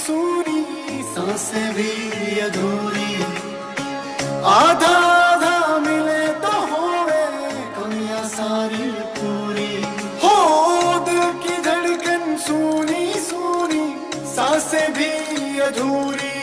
सूनी सांसें भी अधूरी, आधा आधा मिले तो होवे कमियां सारी पूरी। हो दिल की धड़कन सूनी सूनी सांसें भी अधूरी,